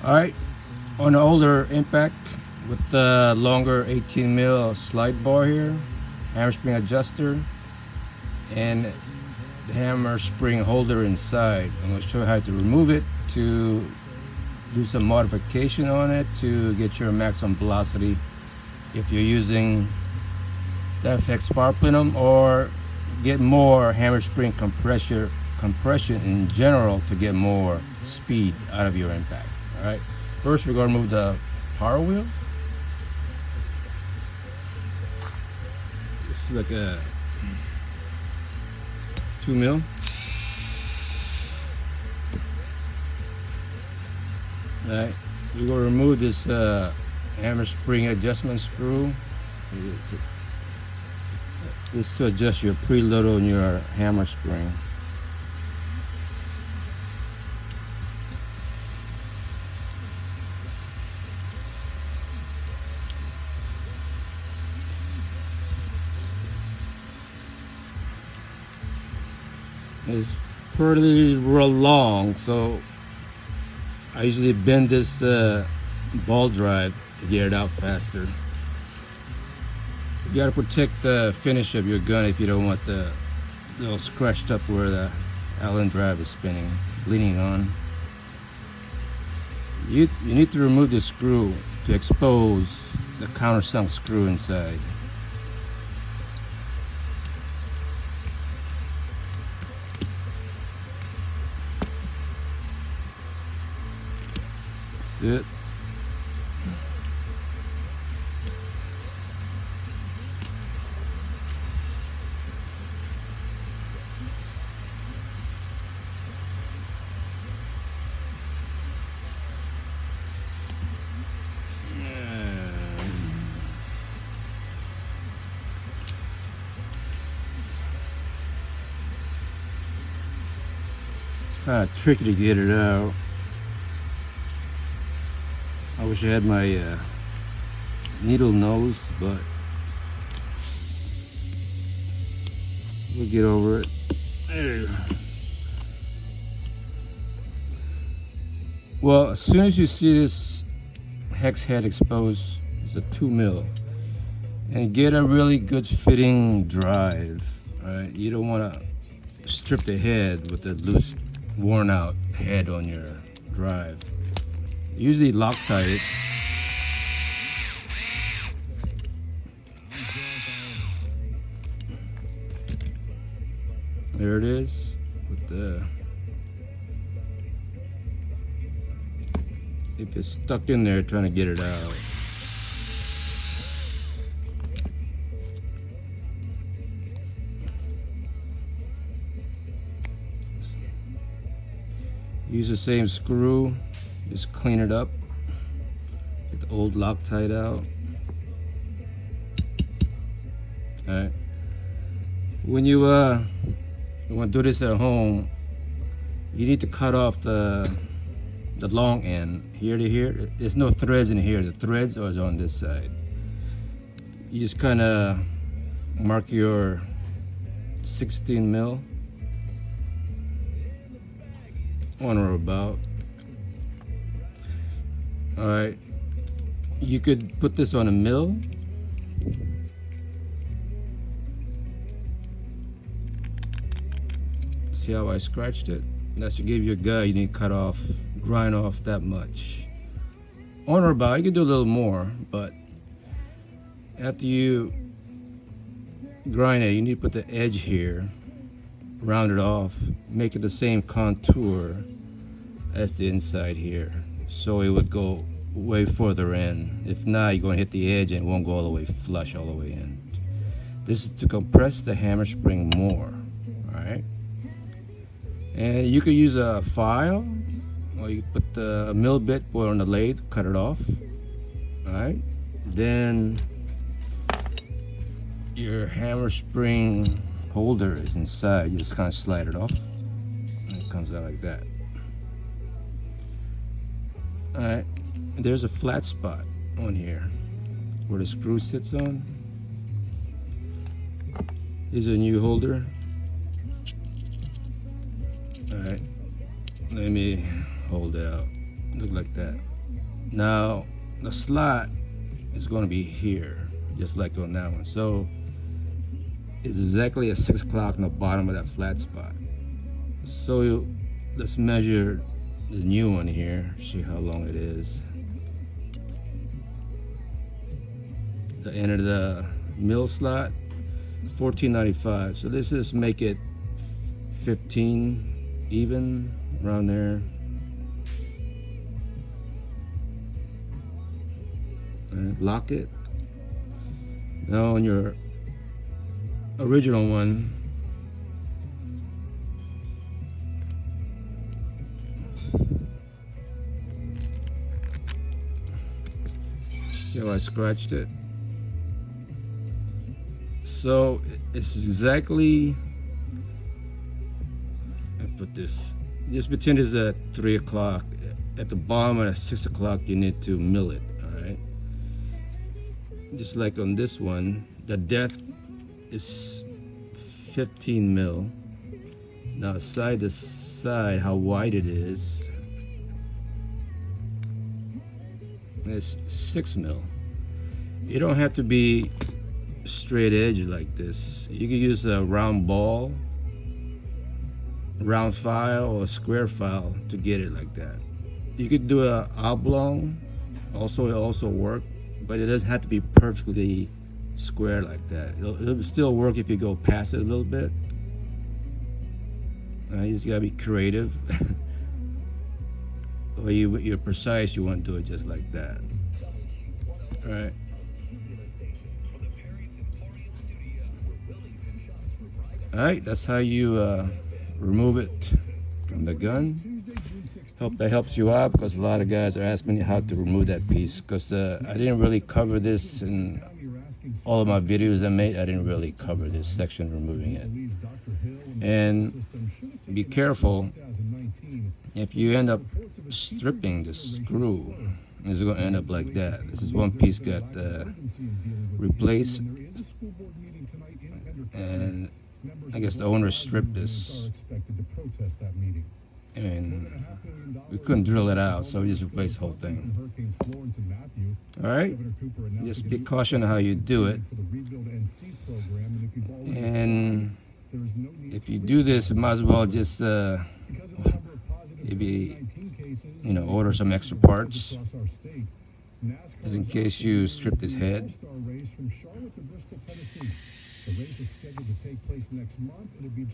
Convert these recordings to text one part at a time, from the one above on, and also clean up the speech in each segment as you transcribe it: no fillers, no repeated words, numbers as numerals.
Alright, on the older impact with the longer 18 mil slide bar here, hammer spring adjuster, and the hammer spring holder inside. I'm going to show you how to remove it, to do some modification on it to get your maximum velocity if you're using the FX power plenum, or get more hammer spring compression in general to get more speed out of your impact. All right, first we're going to remove the power wheel. This is like a 2 mil. All right, we're going to remove this hammer spring adjustment screw. This is to adjust your preload on your hammer spring. It's pretty real long, so I usually bend this ball drive to get it out faster. You gotta protect the finish of your gun if you don't want the little scratched up where the Allen drive is spinning, leaning on. You need to remove the screw to expose the countersunk screw inside. That's it. It's kind of tricky to get it out. I wish I had my needle nose, but we'll get over it. Well, as soon as you see this hex head exposed, it's a 2 mil, and get a really good fitting drive. Right? You don't want to strip the head with the loose, worn out head on your drive. Usually Loctite it. There it is. With the, if it's stuck in there trying to get it out. Use the same screw. Just clean it up. Get the old Loctite out. Alright. When you want to do this at home, you need to cut off the long end, here to here. There's no threads in here. The threads are on this side. You just kind of mark your 16 mil on or about. All right, you could put this on a mill. See how I scratched it? That should give you a guide. You need to cut off, grind off that much. On or about, you can do a little more, but after you grind it, you need to put the edge here, round it off, make it the same contour as the inside here, so it would go way further in. If not, you're going to hit the edge and it won't go all the way flush all the way in. This is to compress the hammer spring more. All right, and you could use a file, or you put the mill bit, put it on the lathe, cut it off. All right, then your hammer spring holder is inside. You just kind of slide it off and it comes out like that. All right, there's a flat spot on here where the screw sits on. Here's a new holder. All right, let me hold it out. Look like that. Now the slot is going to be here, just like on that one. So it's exactly at 6 o'clock on the bottom of that flat spot. So let's measure the new one here, see how long it is. The end of the mill slot, 14.95. So let's just make it 15 even, around there. And lock it. Now on your original one, see how I scratched it? So it's exactly, I put this, just pretend it's at 3 o'clock. At the bottom at 6 o'clock, you need to mill it, all right? Just like on this one, the depth is 15 mil. Now side to side, how wide it is, it's 6 mil. You don't have to be straight edge like this. You can use a round ball, round file, or a square file to get it like that. You could do a oblong, also work, but it doesn't have to be perfectly square like that. It'll still work if you go past it a little bit. You just gotta be creative. Or you're precise, you want to do it just like that. All right. All right, that's how you remove it from the gun. Hope that helps you out, because a lot of guys are asking me how to remove that piece, because I didn't really cover this in all of my videos I made. I didn't really cover this section, removing it. And be careful, if you end up stripping the screw, it's going to end up like that. This is one piece got replaced, and I guess the owner stripped this, and we couldn't drill it out, so we just replaced the whole thing. All right, just be cautious how you do it, and if you do this, you might as well just maybe order some extra parts, just in case you strip this head.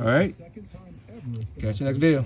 All right, catch you next video.